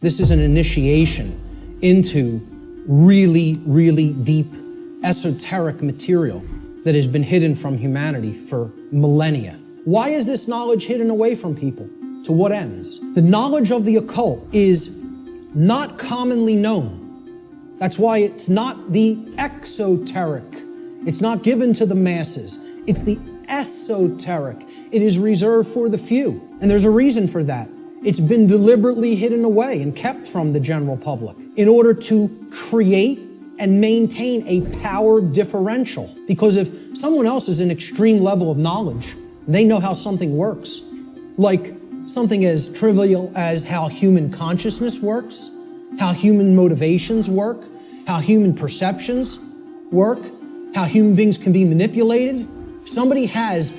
This is an initiation into really, really deep esoteric material that has been hidden from humanity for millennia. Why is this knowledge hidden away from people? To what ends? The knowledge of the occult is not commonly known. That's why it's not the exoteric. It's not given to the masses. It's the esoteric. It is reserved for the few. And there's a reason for that. It's been deliberately hidden away and kept from the general public in order to create and maintain a power differential. Because if someone else is an extreme level of knowledge, they know how something works, like something as trivial as how human consciousness works, how human motivations work, how human perceptions work, how human beings can be manipulated. Somebody has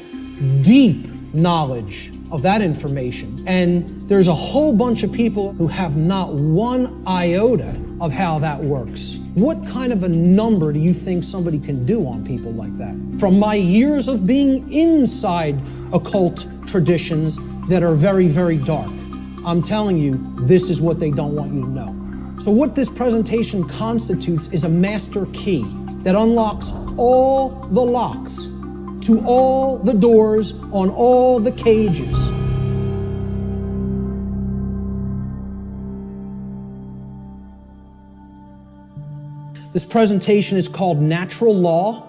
deep knowledge of that information, and there's a whole bunch of people who have not one iota of how that works. What kind of a number do you think somebody can do on people like that? From my years of being inside occult traditions that are very, very dark, I'm telling you, this is what they don't want you to know. So what this presentation constitutes is a master key that unlocks all the locks to all the doors on all the cages. This presentation is called Natural Law,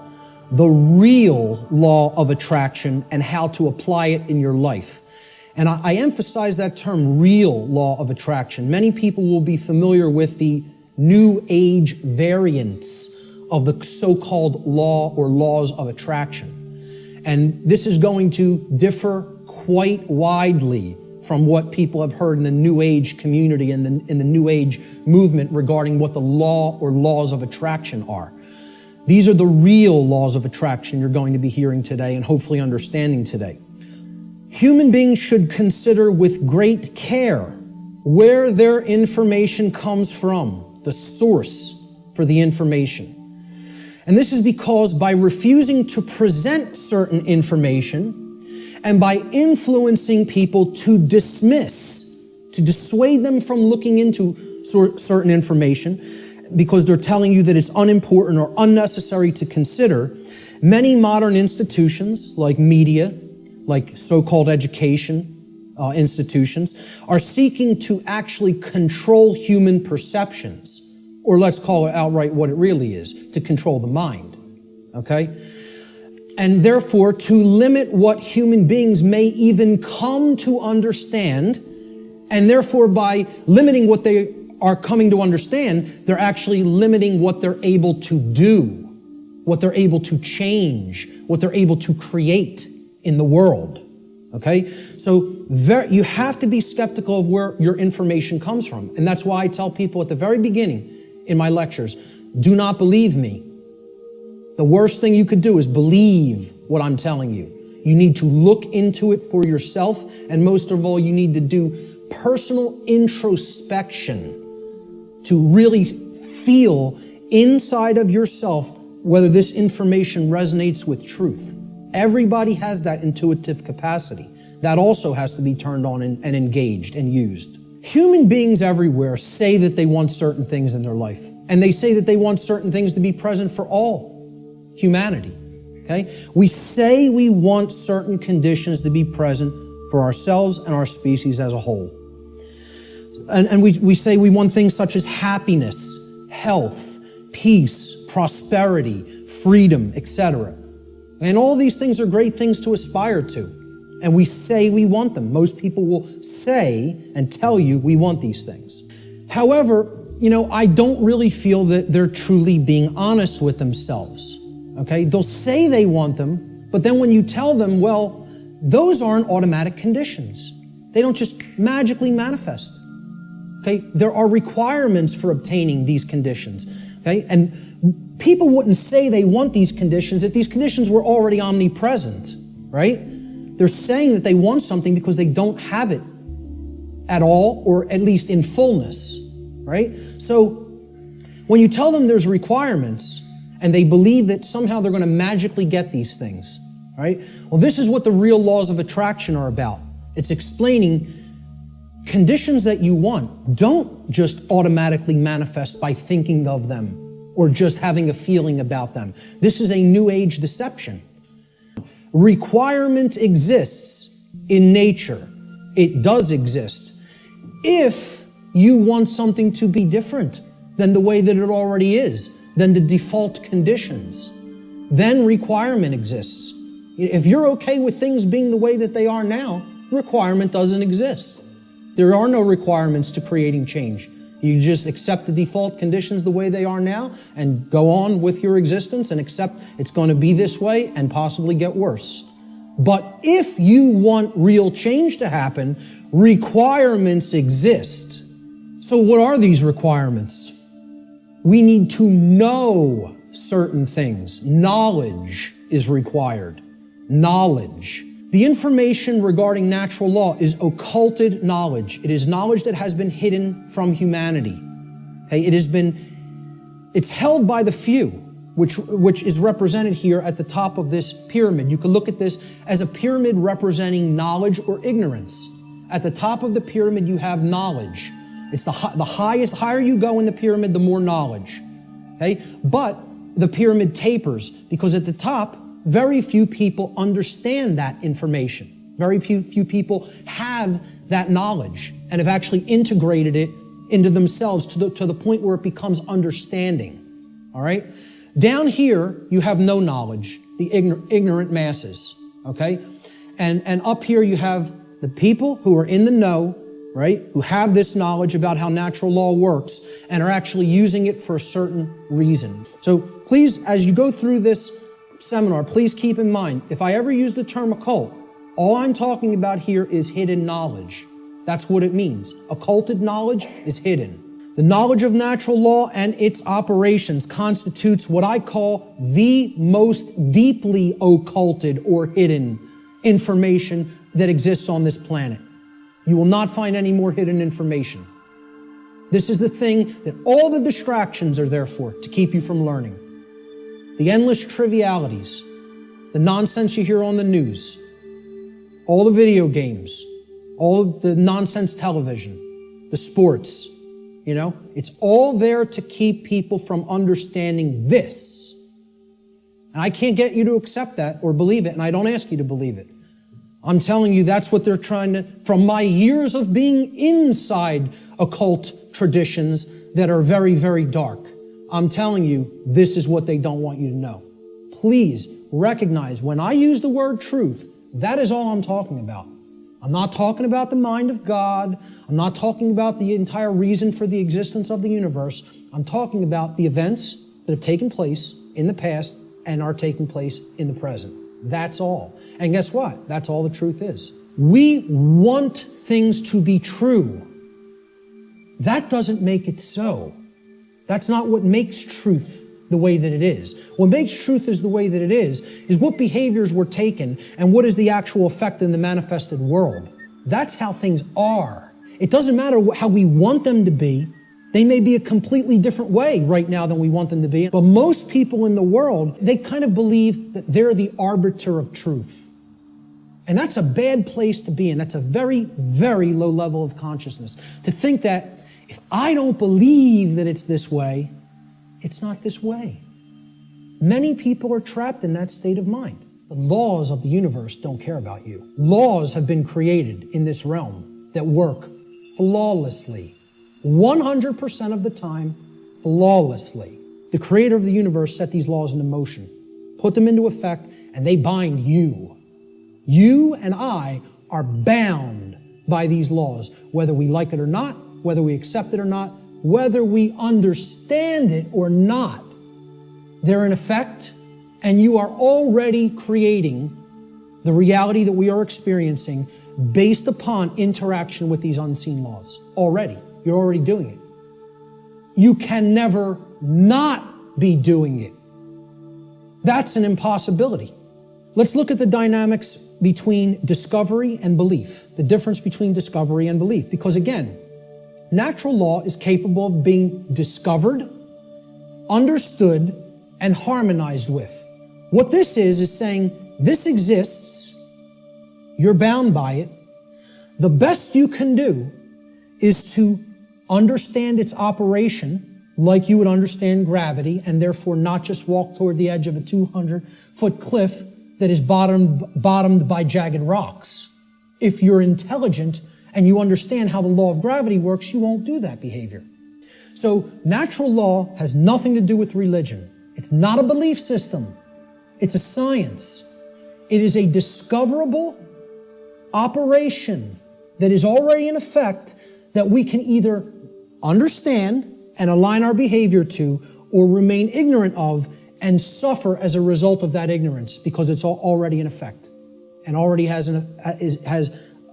the real law of attraction, and how to apply it in your life. And I emphasize that term, real law of attraction. Many people will be familiar with the New Age variants of the so-called law or laws of attraction. And this is going to differ quite widely from what people have heard in the New Age community and in the New Age movement regarding what the law or laws of attraction are. These are the real laws of attraction you're going to be hearing today and hopefully understanding today. Human beings should consider with great care where their information comes from, the source for the information. And this is because by refusing to present certain information and by influencing people to dismiss, to dissuade them from looking into certain information because they're telling you that it's unimportant or unnecessary to consider, many modern institutions like media, like so-called education institutions, are seeking to actually control human perceptions. Or let's call it outright what it really is, to control the mind, okay? And therefore, to limit what human beings may even come to understand, and therefore by limiting what they are coming to understand, they're actually limiting what they're able to do, what they're able to change, what they're able to create in the world, okay? So you have to be skeptical of where your information comes from. And that's why I tell people at the very beginning, in my lectures, do not believe me. The worst thing you could do is believe what I'm telling you. You need to look into it for yourself, and most of all, you need to do personal introspection to really feel inside of yourself whether this information resonates with truth. Everybody has that intuitive capacity. That also has to be turned on and engaged and used. Human beings everywhere say that they want certain things in their life. And they say that they want certain things to be present for all humanity. Okay? We say we want certain conditions to be present for ourselves and our species as a whole. And we say we want things such as happiness, health, peace, prosperity, freedom, etc. And all these things are great things to aspire to. And we say we want them. Most people will say and tell you we want these things. However, I don't really feel that they're truly being honest with themselves. Okay? They'll say they want them, but then when you tell them, well, those aren't automatic conditions. They don't just magically manifest. Okay? There are requirements for obtaining these conditions. Okay? And people wouldn't say they want these conditions if these conditions were already omnipresent, right? They're saying that they want something because they don't have it at all, or at least in fullness, right? So when you tell them there's requirements and they believe that somehow they're going to magically get these things, right? Well, this is what the real laws of attraction are about. It's explaining Conditions that you want don't just automatically manifest by thinking of them or just having a feeling about them. This is a New Age deception. Requirement exists in nature. It does exist. If you want something to be different than the way that it already is, than the default conditions, then requirement exists. If you're okay with things being the way that they are now, requirement doesn't exist. There are no requirements to creating change. You just accept the default conditions the way they are now and go on with your existence and accept it's going to be this way and possibly get worse. But if you want real change to happen, requirements exist. So what are these requirements? We need to know certain things. Knowledge is required. Knowledge. The information regarding natural law is occulted knowledge. It is knowledge that has been hidden from humanity. Okay? It's held by the few, which is represented here at the top of this pyramid. You can look at this as a pyramid representing knowledge or ignorance. At the top of the pyramid, you have knowledge. It's the higher you go in the pyramid, the more knowledge. Okay? But the pyramid tapers because at the top, very few people understand that information. Very few people have that knowledge and have actually integrated it into themselves to the point where it becomes understanding. All right? Down here, you have no knowledge, the ignorant masses. Okay? And up here, you have the people who are in the know, right? Who have this knowledge about how natural law works and are actually using it for a certain reason. So please, as you go through this seminar, please keep in mind, if I ever use the term occult, all I'm talking about here is hidden knowledge. That's what it means. Occulted knowledge is hidden. The knowledge of natural law and its operations constitutes what I call the most deeply occulted or hidden information that exists on this planet. You will not find any more hidden information. This is the thing that all the distractions are there for, to keep you from learning. The endless trivialities, the nonsense you hear on the news, all the video games, all of the nonsense television, the sports, it's all there to keep people from understanding this. And I can't get you to accept that or believe it, and I don't ask you to believe it. I'm telling you that's what they're trying to, from my years of being inside occult traditions that are very, very dark. I'm telling you, this is what they don't want you to know. Please recognize when I use the word truth, that is all I'm talking about. I'm not talking about the mind of God. I'm not talking about the entire reason for the existence of the universe. I'm talking about the events that have taken place in the past and are taking place in the present. That's all. And guess what? That's all the truth is. We want things to be true. That doesn't make it so. That's not what makes truth the way that it is. What makes truth is the way that it is what behaviors were taken and what is the actual effect in the manifested world. That's how things are. It doesn't matter how we want them to be. They may be a completely different way right now than we want them to be. But most people in the world, they kind of believe that they're the arbiter of truth. And that's a bad place to be in. That's a very, very low level of consciousness. To think that if I don't believe that it's this way, it's not this way. Many people are trapped in that state of mind. The laws of the universe don't care about you. Laws have been created in this realm that work flawlessly. 100% of the time, flawlessly. The creator of the universe set these laws into motion, put them into effect, and they bind you. You and I are bound by these laws, whether we like it or not, whether we accept it or not, whether we understand it or not. They're in effect, and you are already creating the reality that we are experiencing based upon interaction with these unseen laws. Already. You're already doing it. You can never not be doing it. That's an impossibility. Let's look at the dynamics between discovery and belief, the difference between discovery and belief. Because again, natural law is capable of being discovered, understood, and harmonized with. What this is saying, this exists, you're bound by it. The best you can do is to understand its operation like you would understand gravity, and therefore not just walk toward the edge of a 200-foot cliff that is bottomed by jagged rocks. If you're intelligent and you understand how the law of gravity works, you won't do that behavior. So natural law has nothing to do with religion. It's not a belief system. It's a science. It is a discoverable operation that is already in effect that we can either understand and align our behavior to, or remain ignorant of and suffer as a result of that ignorance, because it's already in effect and already has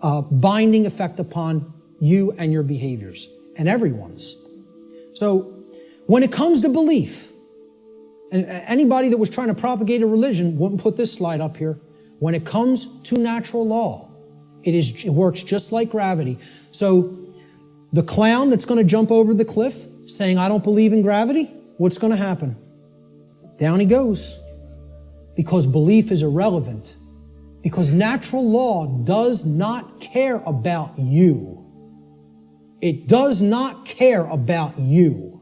a binding effect upon you and your behaviors and everyone's. So when it comes to belief, and anybody that was trying to propagate a religion wouldn't put this slide up here. When it comes to natural law, it works just like gravity. So the clown that's going to jump over the cliff saying, I don't believe in gravity, what's going to happen? Down he goes. Because belief is irrelevant. Because natural law does not care about you. It does not care about you.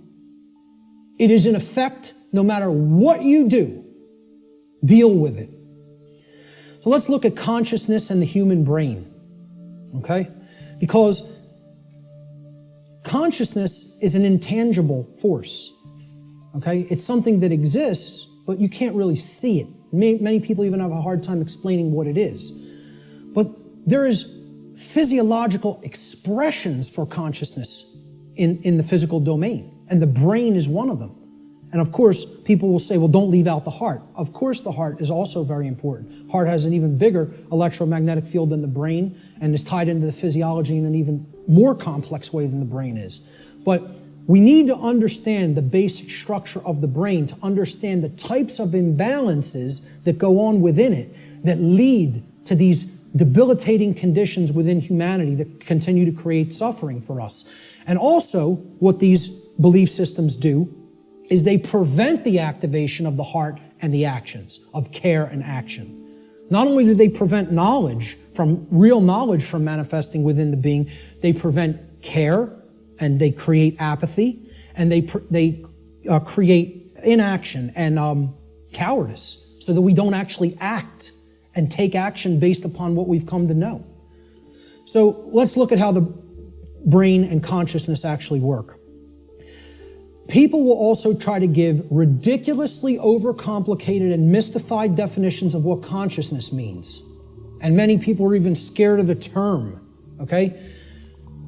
It is in effect, no matter what you do, deal with it. So let's look at consciousness and the human brain. Okay? Because consciousness is an intangible force. Okay? It's something that exists, but you can't really see it. Many people even have a hard time explaining what it is. But there is physiological expressions for consciousness in the physical domain, and the brain is one of them. And of course, people will say, well, don't leave out the heart. Of course, the heart is also very important. Heart has an even bigger electromagnetic field than the brain and is tied into the physiology in an even more complex way than the brain is. But we need to understand the basic structure of the brain to understand the types of imbalances that go on within it that lead to these debilitating conditions within humanity that continue to create suffering for us. And also, what these belief systems do is they prevent the activation of the heart and the actions, of care and action. Not only do they prevent real knowledge from manifesting within the being, they prevent care, and they create apathy, and they create inaction and cowardice, so that we don't actually act and take action based upon what we've come to know. So let's look at how the brain and consciousness actually work. People will also try to give ridiculously overcomplicated and mystified definitions of what consciousness means. And many people are even scared of the term, okay?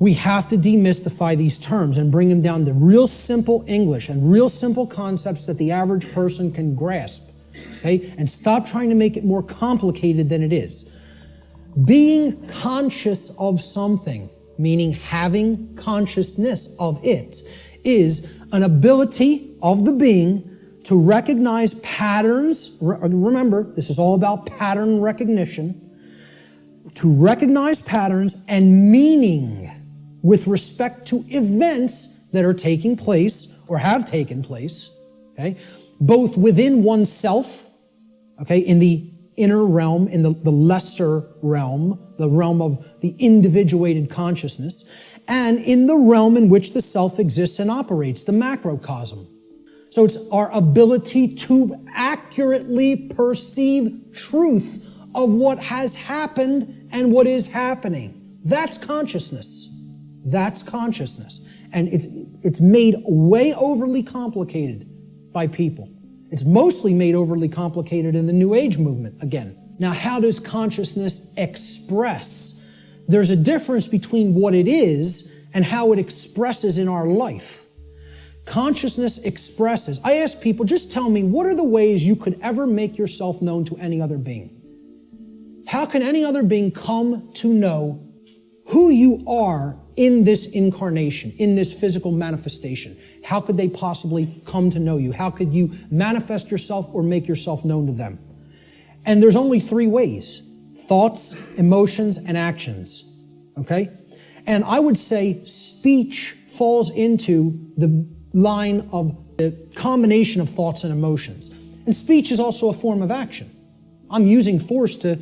We have to demystify these terms and bring them down to real simple English and real simple concepts that the average person can grasp, okay? And stop trying to make it more complicated than it is. Being conscious of something, meaning having consciousness of it, is an ability of the being to recognize patterns. Remember, this is all about pattern recognition. To recognize patterns and meaning with respect to events that are taking place or have taken place, okay, both within oneself, okay, in the inner realm, in the lesser realm, the realm of the individuated consciousness, and in the realm in which the self exists and operates, the macrocosm. So it's our ability to accurately perceive truth of what has happened and what is happening. That's consciousness. That's consciousness. And it's made way overly complicated by people. It's mostly made overly complicated in the New Age movement, again. Now, how does consciousness express? There's a difference between what it is and how it expresses in our life. Consciousness expresses. I ask people, just tell me, what are the ways you could ever make yourself known to any other being? How can any other being come to know who you are in this incarnation, in this physical manifestation? How could they possibly come to know you? How could you manifest yourself or make yourself known to them? And there's only three ways: thoughts, emotions, and actions. Okay? And I would say speech falls into the line of the combination of thoughts and emotions. And speech is also a form of action. I'm using force to,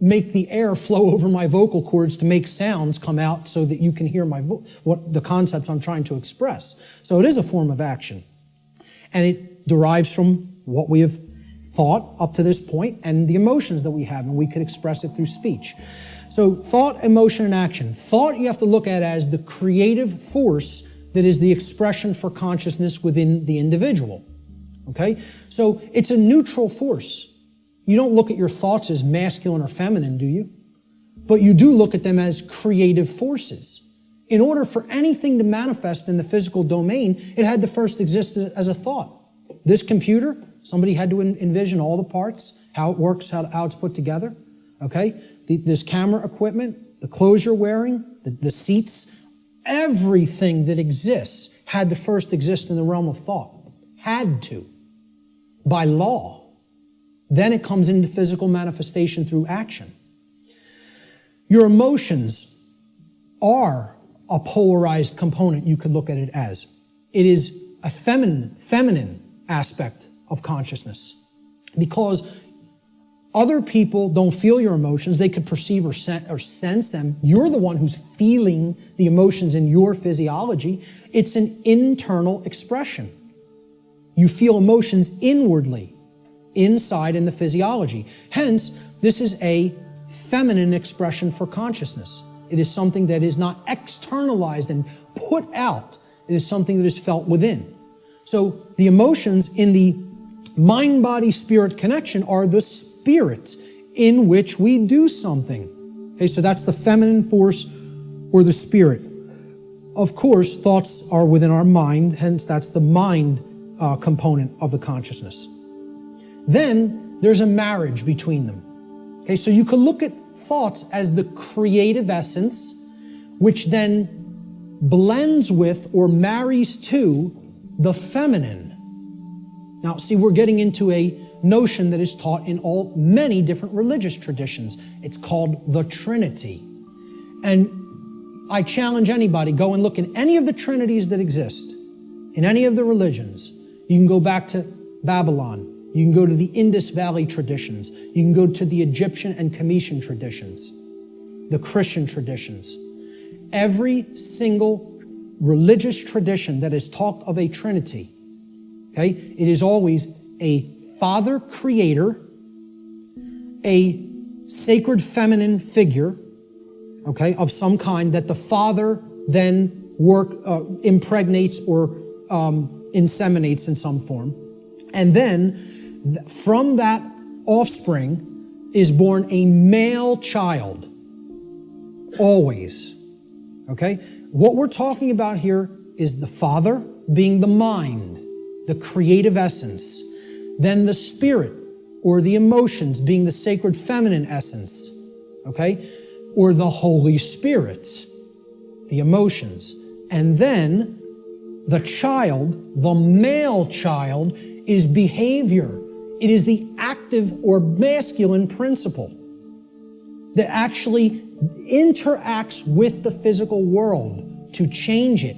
make the air flow over my vocal cords to make sounds come out so that you can hear what the concepts I'm trying to express. So it is a form of action. And it derives from what we have thought up to this point and the emotions that we have, and we could express it through speech. So thought, emotion, and action. Thought you have to look at as the creative force that is the expression for consciousness within the individual. Okay? So it's a neutral force. You don't look at your thoughts as masculine or feminine, do you? But you do look at them as creative forces. In order for anything to manifest in the physical domain, it had to first exist as a thought. This computer, somebody had to envision all the parts, how it works, how it's put together. Okay? This camera equipment, the clothes you're wearing, the seats, everything that exists had to first exist in the realm of thought. Had to. By law. Then it comes into physical manifestation through action. Your emotions are a polarized component, you could look at it as. It is a feminine aspect of consciousness. Because other people don't feel your emotions, they could perceive or sense them. You're the one who's feeling the emotions in your physiology. It's an internal expression. You feel emotions inwardly, inside in the physiology. Hence, this is a feminine expression for consciousness. It is something that is not externalized and put out. It is something that is felt within. So the emotions in the mind-body-spirit connection are the spirit in which we do something. Okay, so that's the feminine force or the spirit. Of course, thoughts are within our mind, hence that's the mind component of the consciousness. Then there's a marriage between them. Okay, so you could look at thoughts as the creative essence, which then blends with or marries to the feminine. Now, see, we're getting into a notion that is taught in many different religious traditions. It's called the Trinity. And I challenge anybody, go and look in any of the trinities that exist, in any of the religions. You can go back to Babylon. You can go to the Indus Valley traditions. You can go to the Egyptian and Cometian traditions, the Christian traditions. Every single religious tradition that has talked of a Trinity, okay, it is always a Father Creator, a sacred feminine figure, okay, of some kind that the Father then impregnates or inseminates in some form. And then from that offspring is born a male child. Always. Okay? What we're talking about here is the Father being the mind, the creative essence. Then the spirit or the emotions being the sacred feminine essence. Okay? Or the Holy Spirit, the emotions. And then the child, the male child, is behavior. It is the active or masculine principle that actually interacts with the physical world to change it.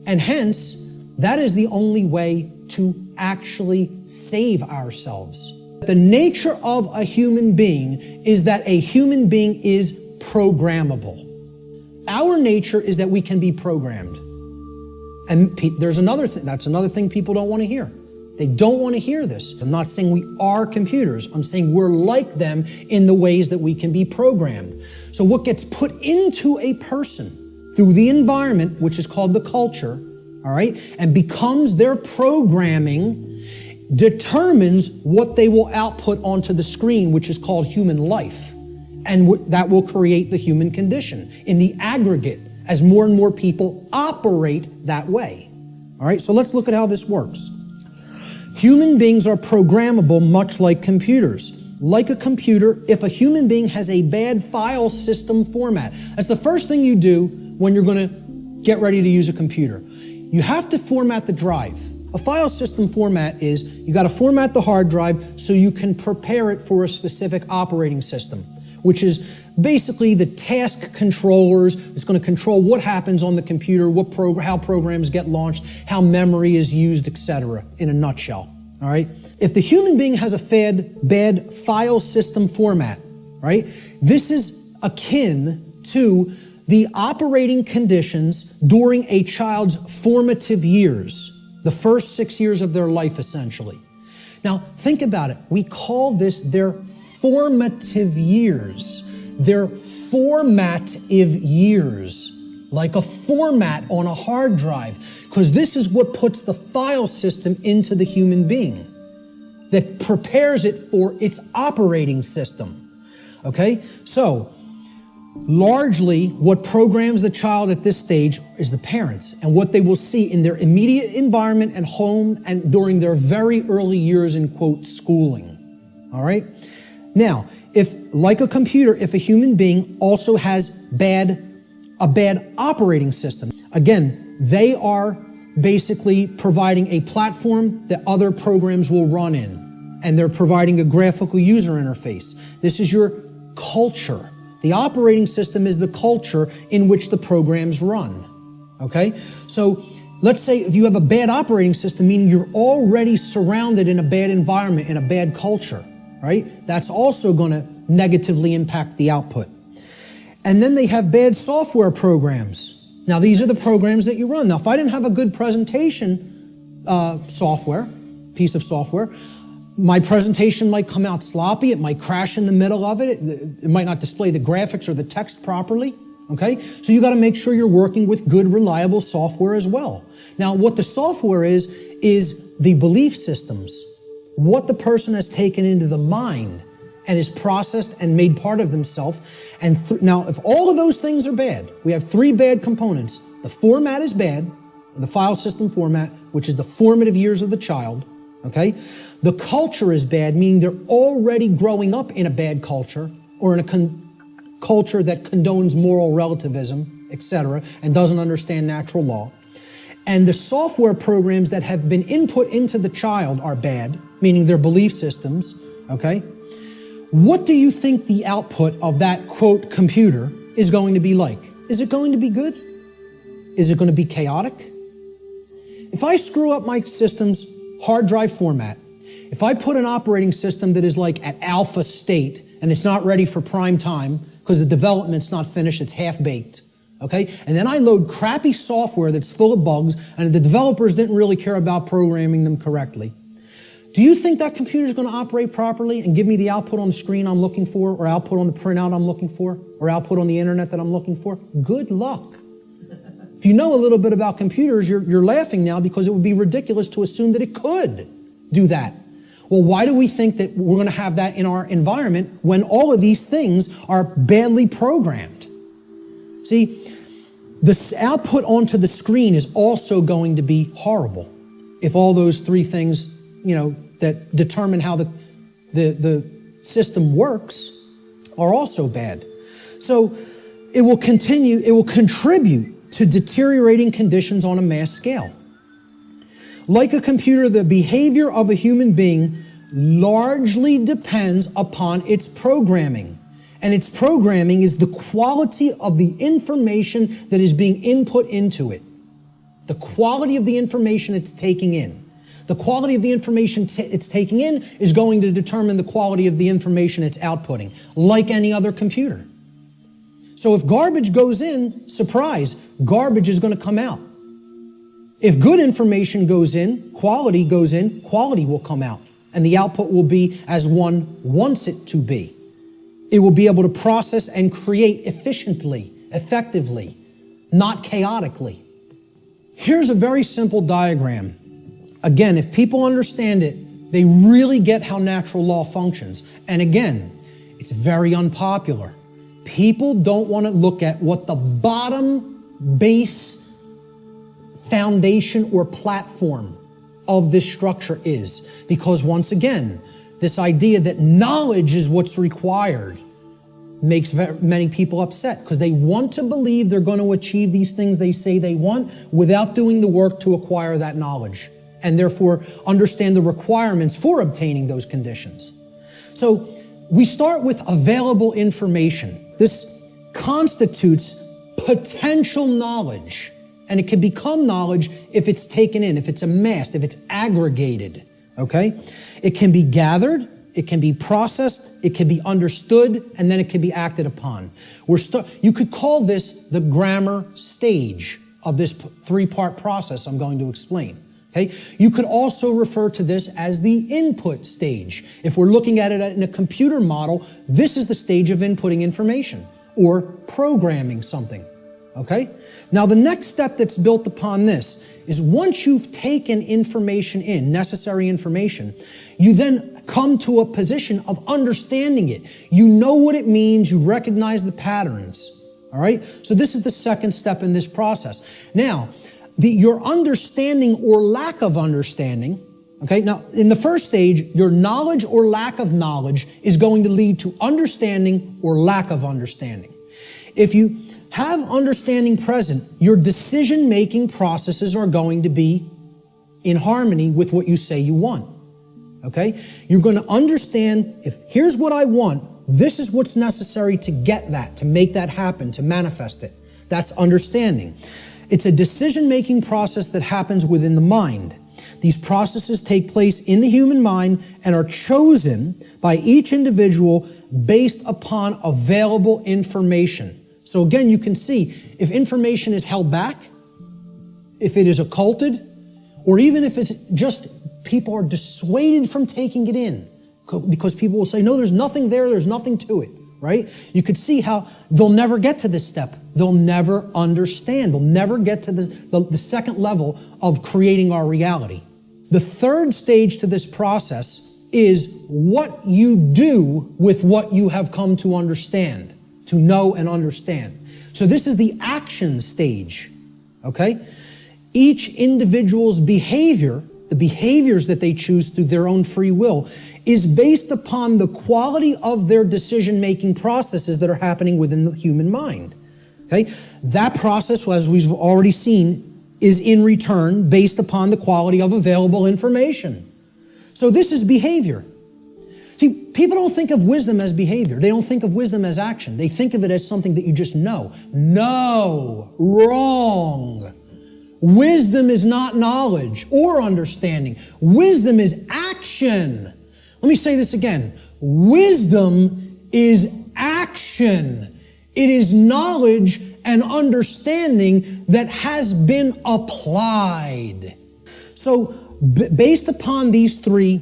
And hence, that is the only way to actually save ourselves. The nature of a human being is that a human being is programmable. Our nature is that we can be programmed. And there's another thing, that's another thing people don't want to hear. They don't want to hear this. I'm not saying we are computers. I'm saying we're like them in the ways that we can be programmed. So what gets put into a person through the environment, which is called the culture, all right, and becomes their programming, determines what they will output onto the screen, which is called human life. And that will create the human condition in the aggregate as more and more people operate that way. All right, so let's look at how this works. Human beings are programmable much like computers. Like a computer, if a human being has a bad file system format, that's the first thing you do when you're going to get ready to use a computer. You have to format the drive. A file system format is you got to format the hard drive so you can prepare it for a specific operating system, which is basically the task controllers. It's going to control what happens on the computer, how programs get launched, how memory is used, etc. in a nutshell. All right. If the human being has a bad file system format, right? This is akin to the operating conditions during a child's formative years, the first 6 years of their life, essentially. Now, think about it. We call this their formative years. Their formative years, like a format on a hard drive, because this is what puts the file system into the human being, that prepares it for its operating system. Okay? So, largely, what programs the child at this stage is the parents and what they will see in their immediate environment at home and during their very early years in, quote, schooling. All right? Now, if, like a computer, if a human being also has a bad operating system, again, they are basically providing a platform that other programs will run in, and they're providing a graphical user interface. This is your culture. The operating system is the culture in which the programs run, okay? So let's say if you have a bad operating system, meaning you're already surrounded in a bad environment, in a bad culture, right? That's also going to negatively impact the output. And then they have bad software programs. Now, these are the programs that you run. Now, if I didn't have a good presentation piece of software, my presentation might come out sloppy. It might crash in the middle of it. It might not display the graphics or the text properly. Okay? So you got to make sure you're working with good, reliable software as well. Now, what the software is the belief systems, what the person has taken into the mind and is processed and made part of themselves. And now, if all of those things are bad, we have three bad components. The format is bad, the file system format, which is the formative years of the child. Okay? The culture is bad, meaning they're already growing up in a bad culture or in a culture that condones moral relativism, etc., and doesn't understand natural law. And the software programs that have been input into the child are bad, meaning their belief systems, okay? What do you think the output of that, quote, computer is going to be like? Is it going to be good? Is it going to be chaotic? If I screw up my system's hard drive format, if I put an operating system that is like at alpha state and it's not ready for prime time because the development's not finished, it's half-baked, okay? And then I load crappy software that's full of bugs and the developers didn't really care about programming them correctly. Do you think that computer is going to operate properly and give me the output on the screen I'm looking for, or output on the printout I'm looking for, or output on the internet that I'm looking for? Good luck. If you know a little bit about computers, you're laughing now because it would be ridiculous to assume that it could do that. Well, why do we think that we're going to have that in our environment when all of these things are badly programmed? See, the output onto the screen is also going to be horrible if all those three things, you know, that determine how the system works are also bad. So it will contribute to deteriorating conditions on a mass scale. Like a computer, the behavior of a human being largely depends upon its programming. And its programming is the quality of the information that is being input into it. The quality of the information it's taking in. The quality of the information it's taking in is going to determine the quality of the information it's outputting, like any other computer. So if garbage goes in, surprise, garbage is going to come out. If good information goes in, quality will come out. And the output will be as one wants it to be. It will be able to process and create efficiently, effectively, not chaotically. Here's a very simple diagram. Again, if people understand it, they really get how natural law functions. And again, it's very unpopular. People don't want to look at what the bottom base foundation or platform of this structure is. Because once again, this idea that knowledge is what's required makes many people upset because they want to believe they're going to achieve these things they say they want without doing the work to acquire that knowledge, and therefore understand the requirements for obtaining those conditions. So we start with available information. This constitutes potential knowledge, and it can become knowledge if it's taken in, if it's amassed, if it's aggregated, okay? It can be gathered, it can be processed, it can be understood, and then it can be acted upon. You could call this the grammar stage of this three-part process I'm going to explain. Okay? You could also refer to this as the input stage. If we're looking at it in a computer model, this is the stage of inputting information or programming something. Okay? Now the next step that's built upon this is once you've taken information in, necessary information, you then come to a position of understanding it. You know what it means, you recognize the patterns. All right? So this is the second step in this process. Now, your understanding or lack of understanding, okay? Now, in the first stage, your knowledge or lack of knowledge is going to lead to understanding or lack of understanding. If you have understanding present, your decision-making processes are going to be in harmony with what you say you want. Okay? You're going to understand, if here's what I want, this is what's necessary to get that, to make that happen, to manifest it. That's understanding. It's a decision-making process that happens within the mind. These processes take place in the human mind and are chosen by each individual based upon available information. So again, you can see if information is held back, if it is occulted, or even if it's just people are dissuaded from taking it in because people will say, no, there's nothing there, there's nothing to it, right? You could see how they'll never get to this step. They'll never understand. They'll never get to the second level of creating our reality. The third stage to this process is what you do with what you have come to understand, to know and understand. So this is the action stage, okay? Each individual's behavior, the behaviors that they choose through their own free will, is based upon the quality of their decision-making processes that are happening within the human mind. Okay? That process, as we've already seen, is in return based upon the quality of available information. So this is behavior. See, people don't think of wisdom as behavior. They don't think of wisdom as action. They think of it as something that you just know. No, wrong. Wisdom is not knowledge or understanding. Wisdom is action. Let me say this again. Wisdom is action. It is knowledge and understanding that has been applied. So, based upon these three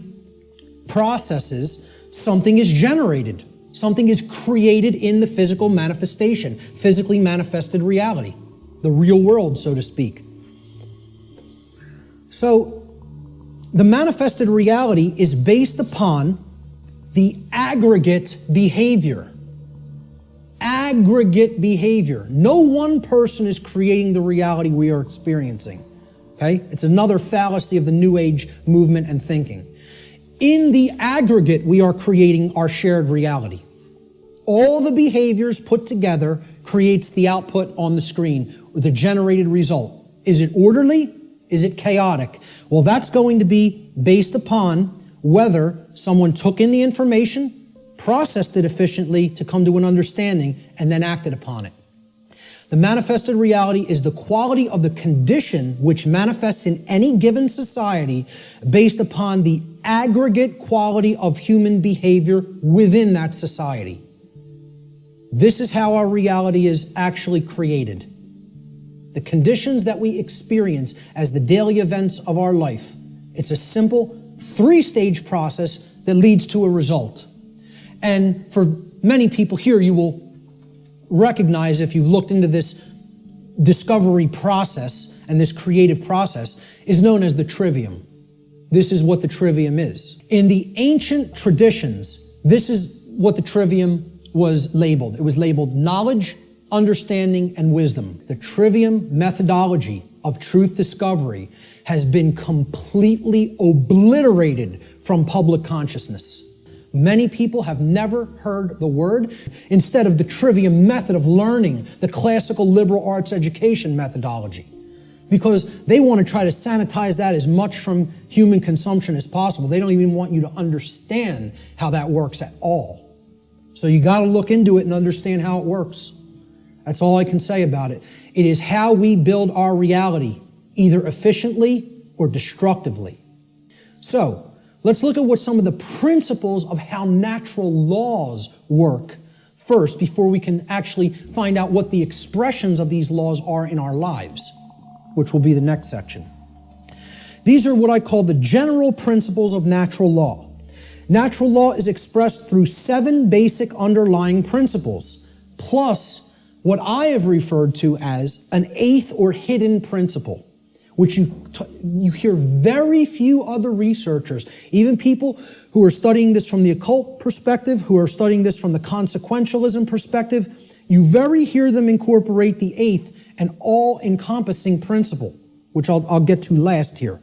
processes, something is generated. Something is created in the physical manifestation, physically manifested reality, the real world, so to speak. So, the manifested reality is based upon the aggregate behavior. Aggregate behavior. No one person is creating the reality we are experiencing. Okay? It's another fallacy of the New Age movement and thinking. In the aggregate, we are creating our shared reality. All the behaviors put together creates the output on the screen, or the generated result. Is it orderly? Is it chaotic? Well, that's going to be based upon whether someone took in the information, processed it efficiently to come to an understanding, and then acted upon it. The manifested reality is the quality of the condition which manifests in any given society based upon the aggregate quality of human behavior within that society. This is how our reality is actually created. The conditions that we experience as the daily events of our life. It's a simple three-stage process that leads to a result. And for many people here, you will recognize, if you've looked into this discovery process and this creative process, is known as the trivium. This is what the trivium is. In the ancient traditions, this is what the trivium was labeled. It was labeled knowledge, understanding, and wisdom. The trivium methodology of truth discovery has been completely obliterated from public consciousness. Many people have never heard the word. Instead of the trivium method of learning, the classical liberal arts education methodology, because they want to try to sanitize that as much from human consumption as possible. They don't even want you to understand how that works at all. So you got to look into it and understand how it works. That's all I can say about it. It is how we build our reality, either efficiently or destructively. So, let's look at what some of the principles of how natural laws work first, before we can actually find out what the expressions of these laws are in our lives, which will be the next section. These are what I call the general principles of natural law. Natural law is expressed through 7 basic underlying principles, plus what I have referred to as an 8th or hidden principle, which you hear very few other researchers, even people who are studying this from the occult perspective, who are studying this from the consequentialism perspective, you very hear them incorporate the 8th and all-encompassing principle, which I'll get to last here.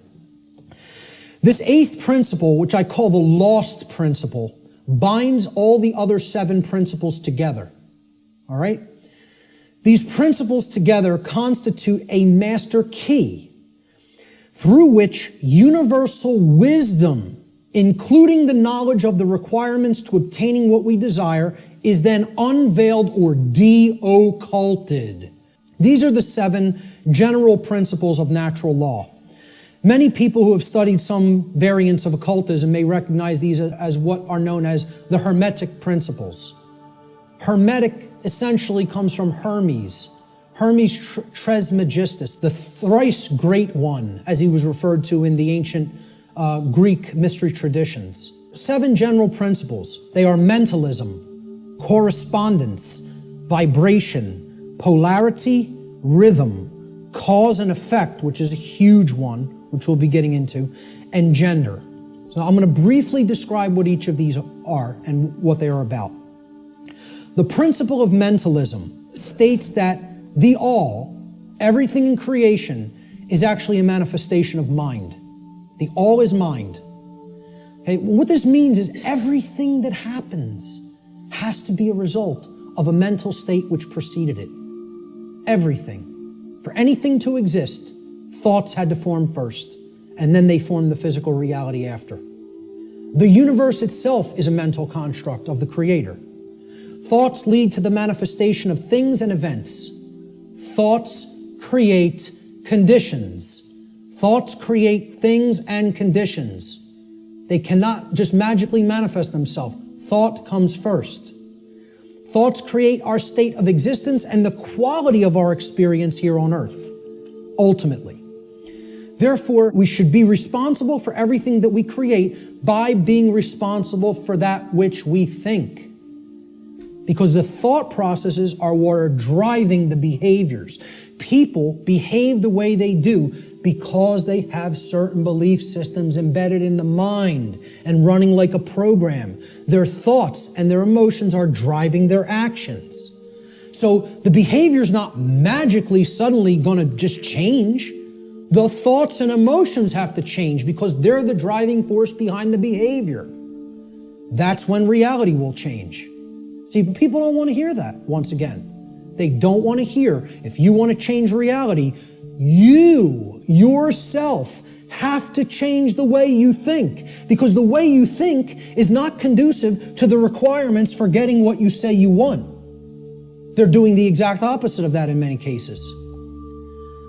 This 8th principle, which I call the lost principle, binds all the other 7 principles together. All right? These principles together constitute a master key through which universal wisdom, including the knowledge of the requirements to obtaining what we desire, is then unveiled or de-occulted. These are the 7 general principles of natural law. Many people who have studied some variants of occultism may recognize these as what are known as the Hermetic principles. Hermetic essentially comes from Hermes. Hermes Trismegistus, the thrice great one, as he was referred to in the ancient Greek mystery traditions. 7 general principles. They are mentalism, correspondence, vibration, polarity, rhythm, cause and effect, which is a huge one, which we'll be getting into, and gender. So I'm going to briefly describe what each of these are and what they are about. The principle of mentalism states that the all, everything in creation, is actually a manifestation of mind. The all is mind. Okay? What this means is everything that happens has to be a result of a mental state which preceded it. Everything. For anything to exist, thoughts had to form first, and then they formed the physical reality after. The universe itself is a mental construct of the Creator. Thoughts lead to the manifestation of things and events. Thoughts create conditions. Thoughts create things and conditions. They cannot just magically manifest themselves. Thought comes first. Thoughts create our state of existence and the quality of our experience here on earth, ultimately. Therefore, we should be responsible for everything that we create by being responsible for that which we think. Because the thought processes are what are driving the behaviors. People behave the way they do because they have certain belief systems embedded in the mind and running like a program. Their thoughts and their emotions are driving their actions. So the behavior is not magically suddenly going to just change. The thoughts and emotions have to change because they're the driving force behind the behavior. That's when reality will change. See, people don't want to hear that, once again. They don't want to hear, if you want to change reality, you, yourself, have to change the way you think. Because the way you think is not conducive to the requirements for getting what you say you want. They're doing the exact opposite of that in many cases.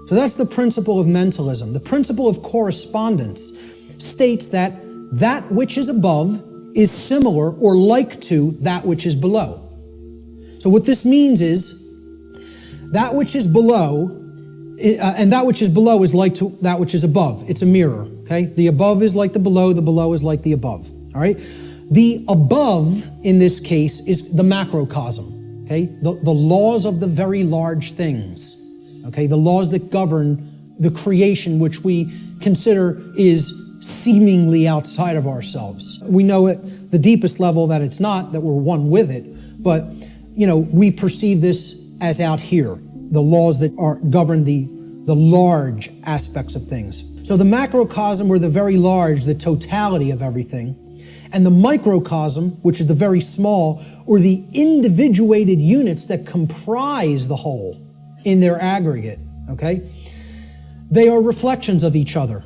So that's the principle of mentalism. The principle of correspondence states that that which is above is similar or like to that which is below. So what this means is that which is below, and that which is below is like to that which is above. It's a mirror, okay? The above is like the below is like the above, all right? The above, in this case, is the macrocosm, okay? The laws of the very large things, okay? The laws that govern the creation which we consider is seemingly outside of ourselves. We know at the deepest level that it's not, that we're one with it, but, we perceive this as out here, the laws that govern the large aspects of things. So the macrocosm, or the very large, the totality of everything, and the microcosm, which is the very small, or the individuated units that comprise the whole in their aggregate, okay? They are reflections of each other.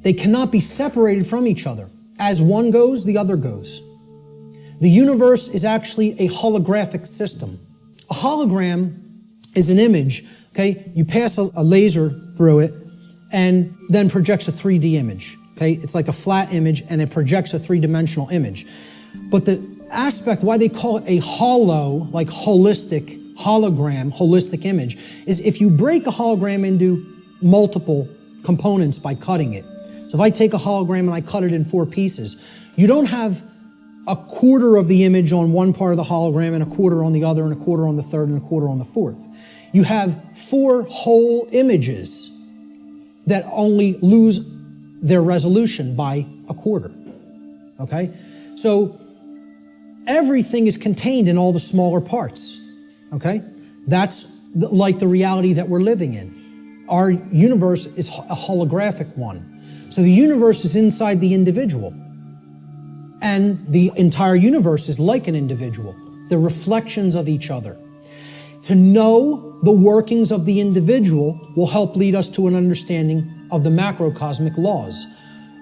They cannot be separated from each other. As one goes, the other goes. The universe is actually a holographic system. A hologram is an image, okay? You pass a laser through it and then projects a 3D image. Okay, it's like a flat image and it projects a three-dimensional image. But the aspect, why they call it a hollow, like holistic, hologram, holistic image, is if you break a hologram into multiple components by cutting it. So if I take a hologram and I cut it in 4 pieces, you don't have a quarter of the image on one part of the hologram and a quarter on the other and a quarter on the third and a quarter on the fourth. You have 4 whole images that only lose their resolution by a quarter. Okay? So everything is contained in all the smaller parts. Okay? That's like the reality that we're living in. Our universe is a holographic one. So the universe is inside the individual. And the entire universe is like an individual. They're reflections of each other. To know the workings of the individual will help lead us to an understanding of the macrocosmic laws.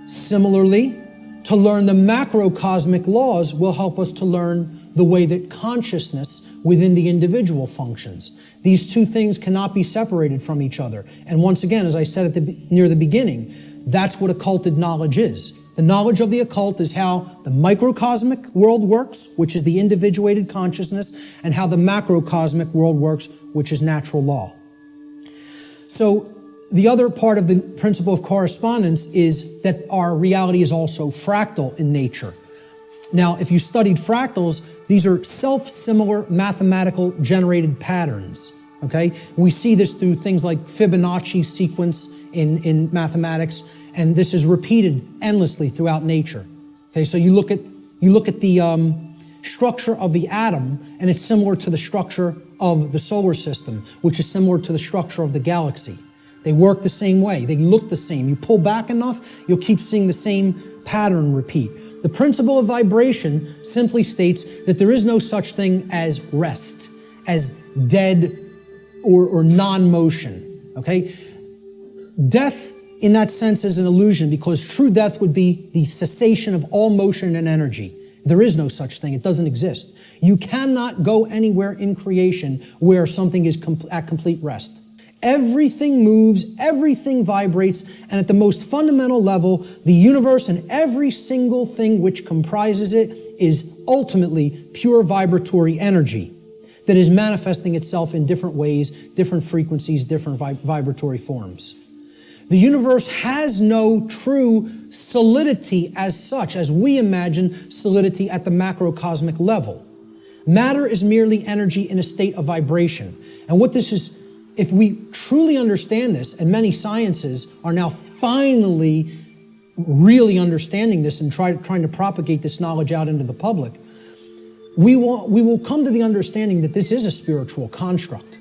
Similarly, to learn the macrocosmic laws will help us to learn the way that consciousness within the individual functions. These two things cannot be separated from each other. And once again, as I said near the beginning, that's what occulted knowledge is. The knowledge of the occult is how the microcosmic world works, which is the individuated consciousness, and how the macrocosmic world works, which is natural law. So the other part of the principle of correspondence is that our reality is also fractal in nature. Now, if you studied fractals, these are self-similar mathematical generated patterns, okay? We see this through things like Fibonacci sequence in mathematics, and this is repeated endlessly throughout nature. Okay, so you look at the structure of the atom, and it's similar to the structure of the solar system, which is similar to the structure of the galaxy. They work the same way. They look the same. You pull back enough, you'll keep seeing the same pattern repeat. The principle of vibration simply states that there is no such thing as rest, as dead or non-motion. Okay? Death, in that sense, is an illusion, because true death would be the cessation of all motion and energy. There is no such thing. It doesn't exist. You cannot go anywhere in creation where something is at complete rest. Everything moves, everything vibrates, and at the most fundamental level, the universe and every single thing which comprises it is ultimately pure vibratory energy that is manifesting itself in different ways, different frequencies, different vibratory forms. The universe has no true solidity as such, as we imagine solidity at the macrocosmic level. Matter is merely energy in a state of vibration. And what this is, if we truly understand this, and many sciences are now finally really understanding this and trying to propagate this knowledge out into the public, we will come to the understanding that this is a spiritual construct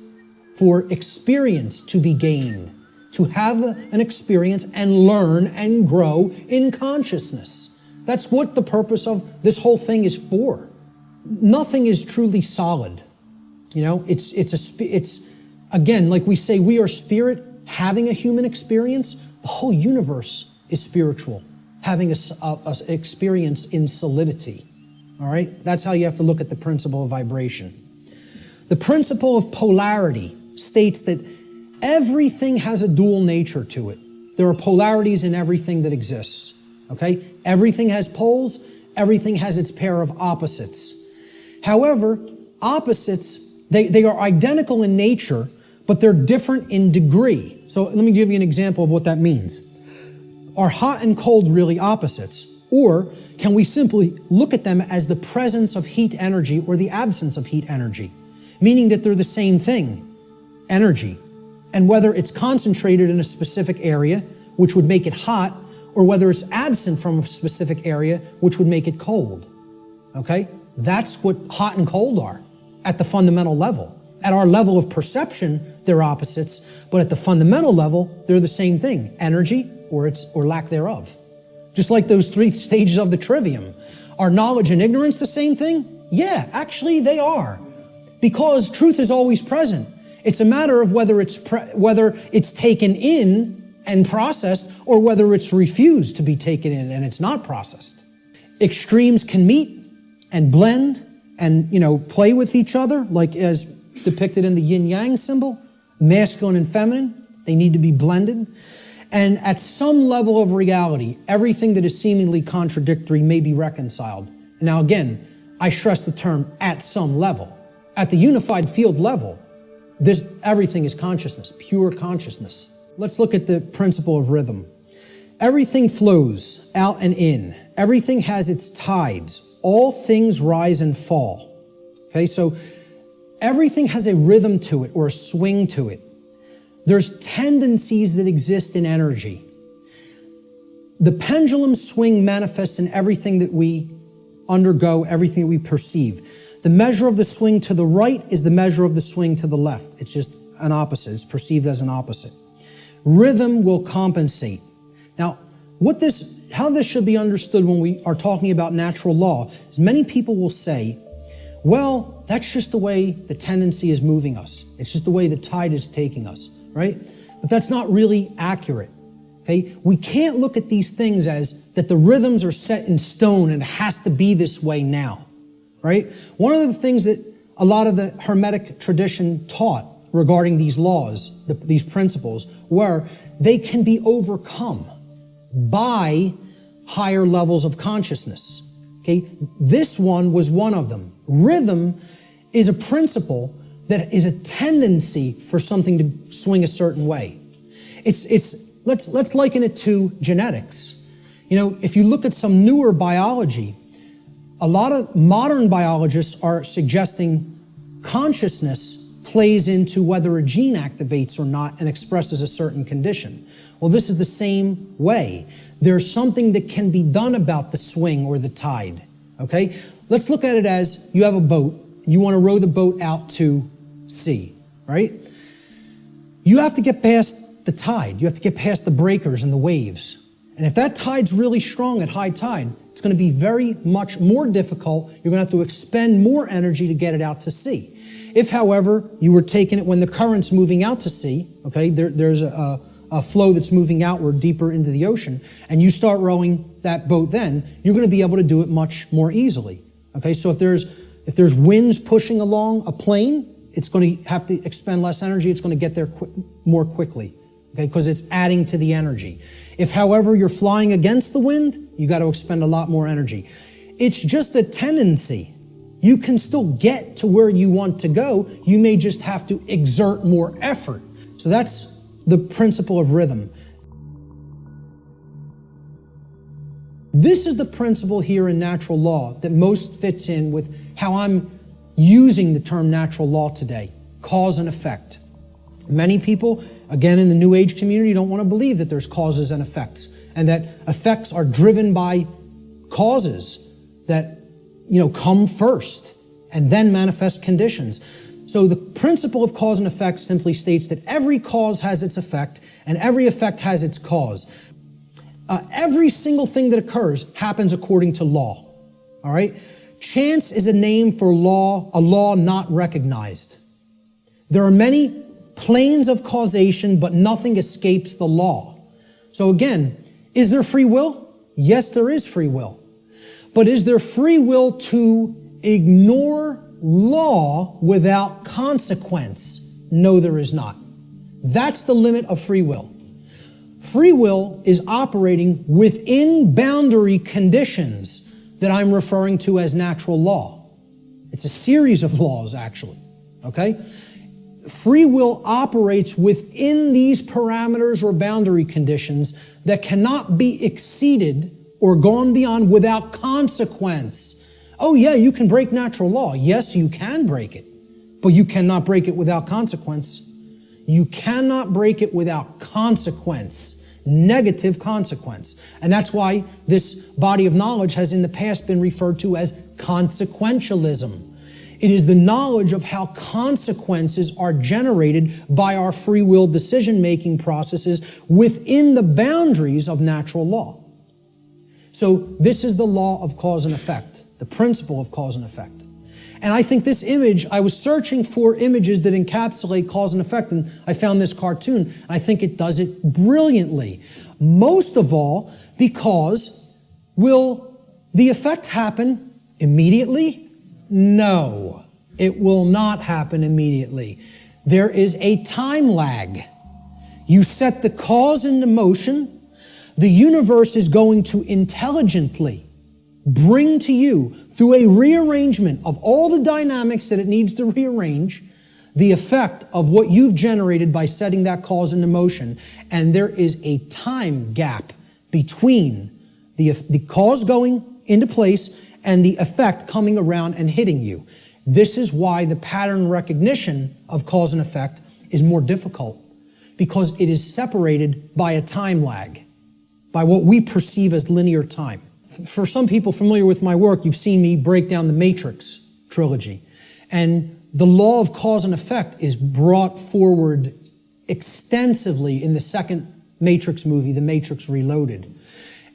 for experience to be gained, to have an experience and learn and grow in consciousness. That's what the purpose of this whole thing is for. Nothing is truly solid. You know, it's again, like we say, we are spirit having a human experience. The whole universe is spiritual, having a experience in solidity. All right? That's how you have to look at the principle of vibration. The principle of polarity states that everything has a dual nature to it. There are polarities in everything that exists. Okay? Everything has poles. Everything has its pair of opposites. However, opposites, they are identical in nature, but they're different in degree. So let me give you an example of what that means. Are hot and cold really opposites? Or can we simply look at them as the presence of heat energy or the absence of heat energy? Meaning that they're the same thing, energy. And whether it's concentrated in a specific area, which would make it hot, or whether it's absent from a specific area, which would make it cold. Okay? That's what hot and cold are at the fundamental level. At our level of perception, they're opposites, but at the fundamental level, they're the same thing, energy or lack thereof. Just like those 3 stages of the trivium. Are knowledge and ignorance the same thing? Yeah, actually they are. Because truth is always present. It's a matter of whether it's taken in and processed, or whether it's refused to be taken in and it's not processed. Extremes can meet and blend and, play with each other, like as depicted in the yin-yang symbol, masculine and feminine. They need to be blended. And at some level of reality, everything that is seemingly contradictory may be reconciled. Now again, I stress the term at some level. At the unified field level, everything is consciousness, pure consciousness. Let's look at the principle of rhythm. Everything flows out and in. Everything has its tides. All things rise and fall. Okay, so everything has a rhythm to it or a swing to it. There's tendencies that exist in energy. The pendulum swing manifests in everything that we undergo, everything that we perceive. The measure of the swing to the right is the measure of the swing to the left. It's just an opposite. It's perceived as an opposite. Rhythm will compensate. Now, how this should be understood when we are talking about natural law is many people will say, well, that's just the way the tendency is moving us. It's just the way the tide is taking us, right? But that's not really accurate, okay? We can't look at these things as that the rhythms are set in stone and it has to be this way now, right? One of the things that a lot of the Hermetic tradition taught regarding these laws, these principles, were they can be overcome by higher levels of consciousness. Okay, this one was one of them. Rhythm is a principle that is a tendency for something to swing a certain way. Let's liken it to genetics. You know, if you look at some newer biology, a lot of modern biologists are suggesting consciousness plays into whether a gene activates or not and expresses a certain condition. Well, this is the same way. There's something that can be done about the swing or the tide, okay? Let's look at it as you have a boat. You want to row the boat out to sea, right? You have to get past the tide. You have to get past the breakers and the waves. And if that tide's really strong at high tide, it's going to be very much more difficult. You're going to have to expend more energy to get it out to sea. If, however, you were taking it when the current's moving out to sea, okay, there's a flow that's moving outward deeper into the ocean, and you start rowing that boat then, you're going to be able to do it much more easily. Okay, so if there's winds pushing along a plane, it's going to have to expend less energy. It's going to get there more quickly, okay, because it's adding to the energy. If, however, you're flying against the wind, you got to expend a lot more energy. It's just a tendency. You can still get to where you want to go. You may just have to exert more effort. So that's the principle of rhythm. This is the principle here in natural law that most fits in with how I'm using the term natural law today, cause and effect. Many people, again in the New Age community, don't want to believe that there's causes and effects, and that effects are driven by causes that come first and then manifest conditions. So the principle of cause and effect simply states that every cause has its effect and every effect has its cause. Every single thing that occurs happens according to law. All right? Chance is a name for law, a law not recognized. There are many planes of causation, but nothing escapes the law. So again, is there free will? Yes, there is free will. But is there free will to ignore law without consequence? No, there is not. That's the limit of free will. Free will is operating within boundary conditions that I'm referring to as natural law. It's a series of laws, actually, okay? Free will operates within these parameters or boundary conditions that cannot be exceeded or gone beyond without consequence. Oh yeah, you can break natural law. Yes, you can break it, but you cannot break it without consequence. You cannot break it without consequence, negative consequence. And that's why this body of knowledge has in the past been referred to as consequentialism. It is the knowledge of how consequences are generated by our free will decision-making processes within the boundaries of natural law. So this is the law of cause and effect, the principle of cause and effect. And I think this image, I was searching for images that encapsulate cause and effect, and I found this cartoon, and I think it does it brilliantly. Most of all, because will the effect happen immediately? No, it will not happen immediately. There is a time lag. You set the cause into motion. The universe is going to intelligently bring to you, through a rearrangement of all the dynamics that it needs to rearrange, the effect of what you've generated by setting that cause into motion. And there is a time gap between the cause going into place and the effect coming around and hitting you. This is why the pattern recognition of cause and effect is more difficult, because it is separated by a time lag, by what we perceive as linear time. For some people familiar with my work, you've seen me break down the Matrix trilogy. And the law of cause and effect is brought forward extensively in the second Matrix movie, The Matrix Reloaded.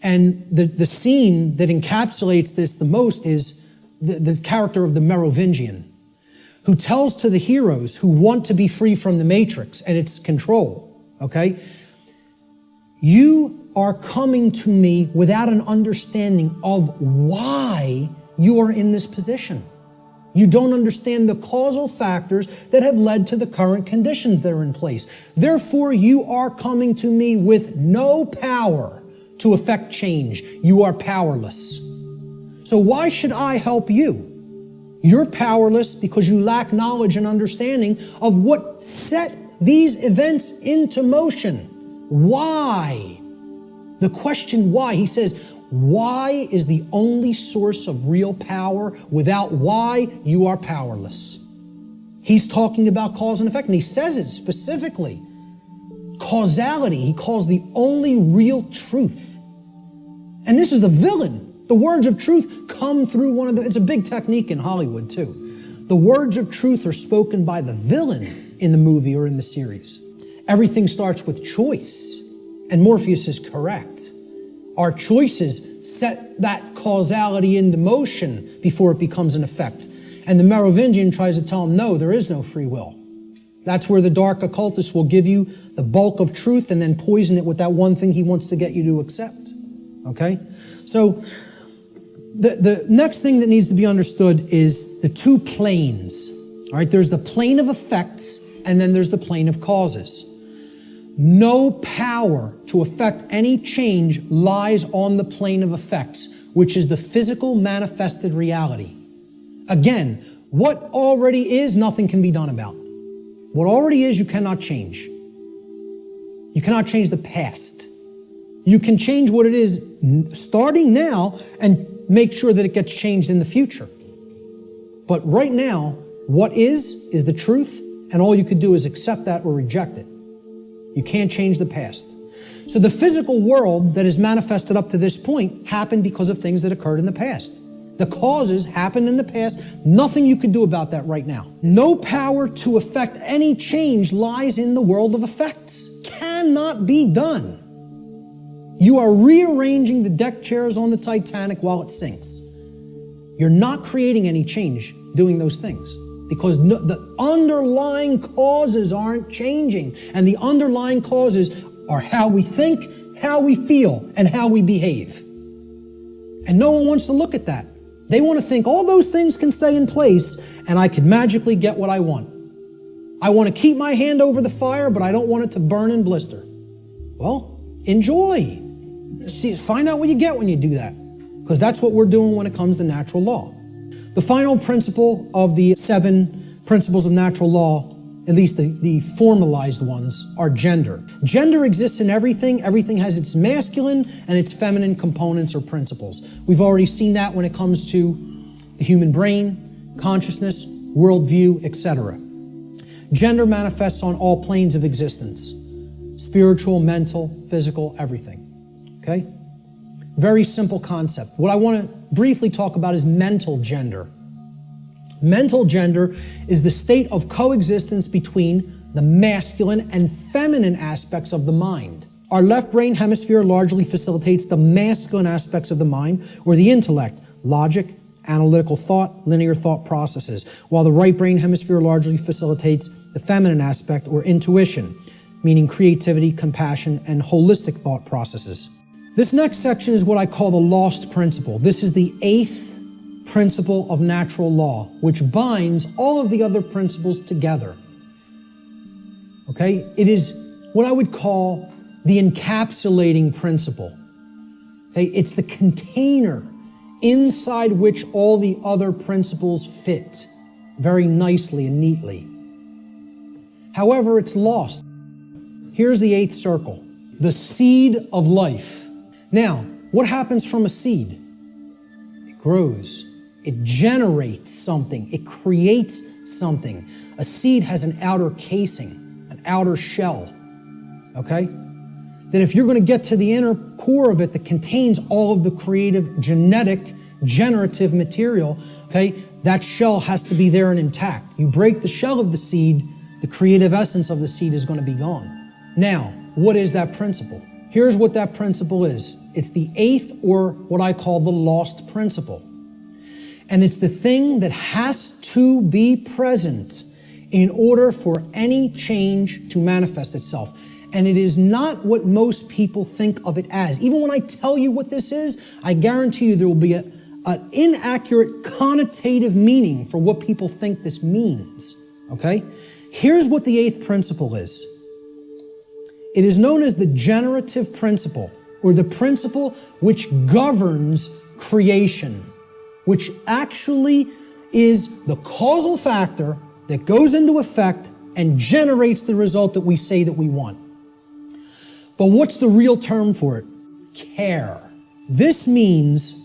And the scene that encapsulates this the most is the character of the Merovingian, who tells to the heroes who want to be free from the Matrix and its control, okay? You are coming to me without an understanding of why you are in this position. You don't understand the causal factors that have led to the current conditions that are in place. Therefore, you are coming to me with no power to affect change. You are powerless. So why should I help you? You're powerless because you lack knowledge and understanding of what set these events into motion. Why? The question why, he says, why is the only source of real power. Without why, you are powerless. He's talking about cause and effect, and he says it specifically. Causality, he calls the only real truth. And this is the villain. The words of truth come through one of the, it's a big technique in Hollywood too. The words of truth are spoken by the villain in the movie or in the series. Everything starts with choice. And Morpheus is correct. Our choices set that causality into motion before it becomes an effect. And the Merovingian tries to tell him, no, there is no free will. That's where the dark occultist will give you the bulk of truth and then poison it with that one thing he wants to get you to accept. Okay? So the next thing that needs to be understood is the two planes. All right? There's the plane of effects and then there's the plane of causes. No power to affect any change lies on the plane of effects, which is the physical manifested reality. Again, what already is, nothing can be done about. What already is, you cannot change. You cannot change the past. You can change what it is starting now and make sure that it gets changed in the future. But right now, what is the truth, and all you could do is accept that or reject it. You can't change the past. So the physical world that is manifested up to this point happened because of things that occurred in the past. The causes happened in the past. Nothing you can do about that right now. No power to affect any change lies in the world of effects. Cannot be done. You are rearranging the deck chairs on the Titanic while it sinks. You're not creating any change doing those things, because the underlying causes aren't changing. And the underlying causes are how we think, how we feel, and how we behave. And no one wants to look at that. They want to think all those things can stay in place and I can magically get what I want. I want to keep my hand over the fire, but I don't want it to burn and blister. Well, enjoy. See, find out what you get when you do that, because that's what we're doing when it comes to natural law. The final principle of the 7 principles of natural law, at least the formalized ones, are gender. Gender exists in everything. Everything has its masculine and its feminine components or principles. We've already seen that when it comes to the human brain, consciousness, worldview, etc. Gender manifests on all planes of existence: spiritual, mental, physical, everything. Okay? Very simple concept. What I want to briefly talk about is mental gender. Mental gender is the state of coexistence between the masculine and feminine aspects of the mind. Our left brain hemisphere largely facilitates the masculine aspects of the mind, or the intellect, logic, analytical thought, linear thought processes, while the right brain hemisphere largely facilitates the feminine aspect, or intuition, meaning creativity, compassion, and holistic thought processes. This next section is what I call the lost principle. This is the 8th principle of natural law, which binds all of the other principles together. Okay? It is what I would call the encapsulating principle. Okay? It's the container inside which all the other principles fit very nicely and neatly. However, it's lost. Here's the 8th circle, the seed of life. Now, what happens from a seed? It grows. It generates something. It creates something. A seed has an outer casing, an outer shell, okay? Then if you're going to get to the inner core of it that contains all of the creative, genetic, generative material, okay, that shell has to be there and intact. You break the shell of the seed, the creative essence of the seed is going to be gone. Now, what is that principle? Here's what that principle is. It's the 8th, or what I call the lost principle. And it's the thing that has to be present in order for any change to manifest itself. And it is not what most people think of it as. Even when I tell you what this is, I guarantee you there will be an inaccurate connotative meaning for what people think this means. Okay? Here's what the 8th principle is. It is known as the generative principle, or the principle which governs creation, which actually is the causal factor that goes into effect and generates the result that we say that we want. But what's the real term for it? Care. This means,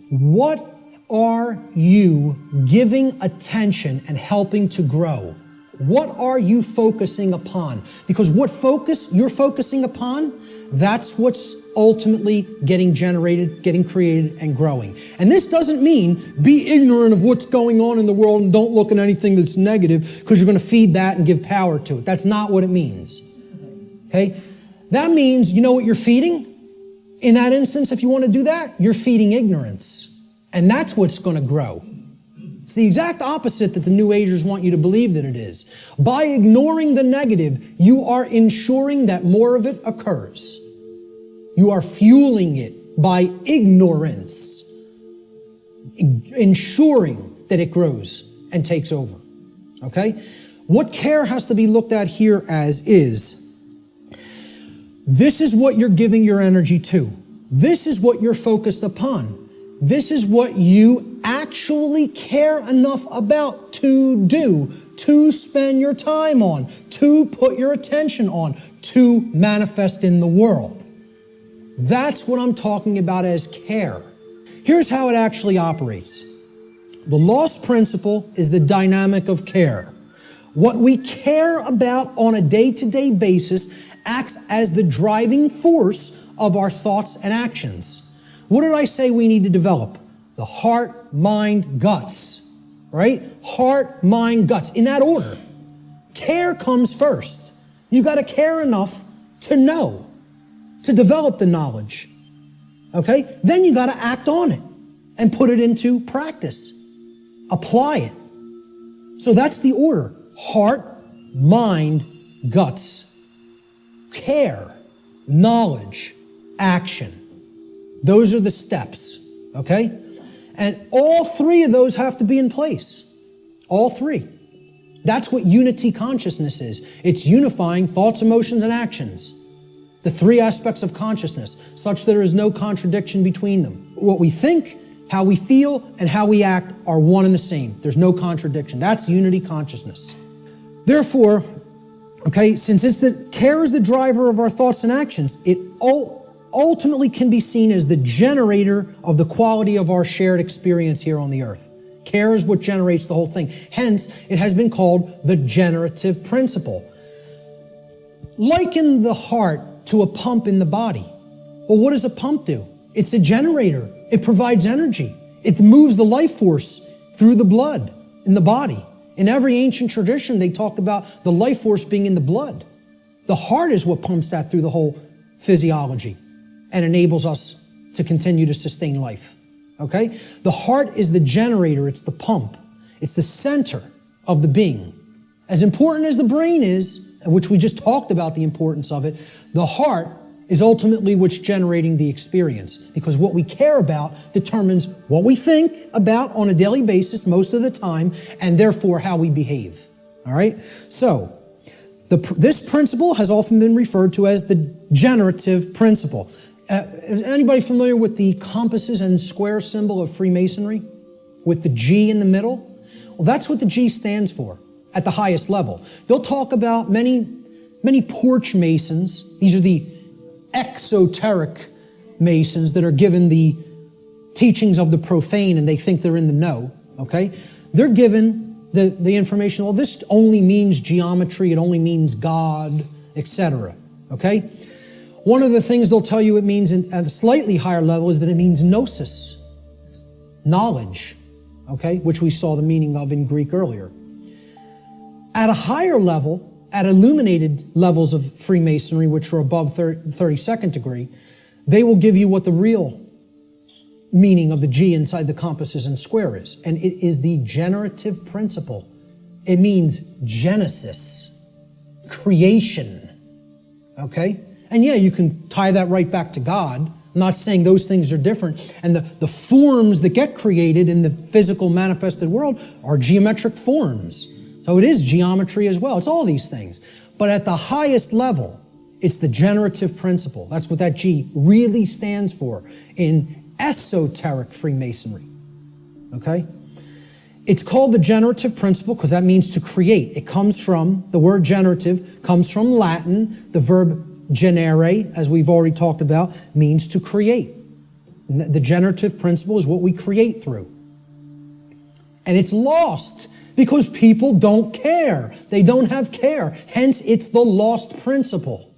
what are you giving attention and helping to grow? What are you focusing upon? Because what focus you're focusing upon, that's what's ultimately getting generated, getting created, and growing. And this doesn't mean be ignorant of what's going on in the world and don't look at anything that's negative because you're going to feed that and give power to it. That's not what it means. Okay? That means, you know what you're feeding? In that instance, if you want to do that, you're feeding ignorance. And that's what's going to grow. It's the exact opposite that the New Agers want you to believe that it is. By ignoring the negative, you are ensuring that more of it occurs. You are fueling it by ignorance, ensuring that it grows and takes over. Okay? What care has to be looked at here as is, this is what you're giving your energy to. This is what you're focused upon. This is what you actually care enough about to do, to spend your time on, to put your attention on, to manifest in the world. That's what I'm talking about as care. Here's how it actually operates. The lost principle is the dynamic of care. What we care about on a day-to-day basis acts as the driving force of our thoughts and actions. What did I say we need to develop? The heart, mind, guts, right? Heart, mind, guts, in that order. Care comes first. You got to care enough to know, to develop the knowledge, okay? Then you got to act on it and put it into practice. Apply it. So that's the order. Heart, mind, guts. Care, knowledge, action. Those are the steps, okay? And all three of those have to be in place. All three. That's what unity consciousness is. It's unifying thoughts, emotions, and actions. The three aspects of consciousness, such that there is no contradiction between them. What we think, how we feel, and how we act are one and the same. There's no contradiction. That's unity consciousness. Therefore, okay, since care is the driver of our thoughts and actions, it ultimately can be seen as the generator of the quality of our shared experience here on the earth. Care is what generates the whole thing. Hence, it has been called the generative principle. Liken the heart to a pump in the body. Well, what does a pump do? It's a generator. It provides energy. It moves the life force through the blood in the body. In every ancient tradition, they talk about the life force being in the blood. The heart is what pumps that through the whole physiology and enables us to continue to sustain life, okay? The heart is the generator, it's the pump. It's the center of the being. As important as the brain is, which we just talked about the importance of it, the heart is ultimately what's generating the experience, because what we care about determines what we think about on a daily basis most of the time, and therefore how we behave, all right? So, This principle has often been referred to as the generative principle. Is anybody familiar with the compasses and square symbol of Freemasonry? With the G in the middle? Well, that's what the G stands for at the highest level. They'll talk about many porch masons. These are the esoteric masons that are given the teachings of the profane and they think they're in the know, okay? They're given the information, well, this only means geometry, it only means God, etc., okay? One of the things they'll tell you it means at a slightly higher level is that it means gnosis, knowledge, okay, which we saw the meaning of in Greek earlier. At a higher level, at illuminated levels of Freemasonry, which are above 32nd degree, they will give you what the real meaning of the G inside the compasses and square is. And it is the generative principle. It means Genesis, creation, okay? And yeah, you can tie that right back to God. I'm not saying those things are different. And the forms that get created in the physical manifested world are geometric forms. So it is geometry as well. It's all these things. But at the highest level, it's the generative principle. That's what that G really stands for in esoteric Freemasonry. Okay? It's called the generative principle because that means to create. It comes from, the word generative comes from Latin. The verb generare, as we've already talked about, means to create. The generative principle is what we create through. And it's lost because people don't care. They don't have care. Hence, it's the lost principle.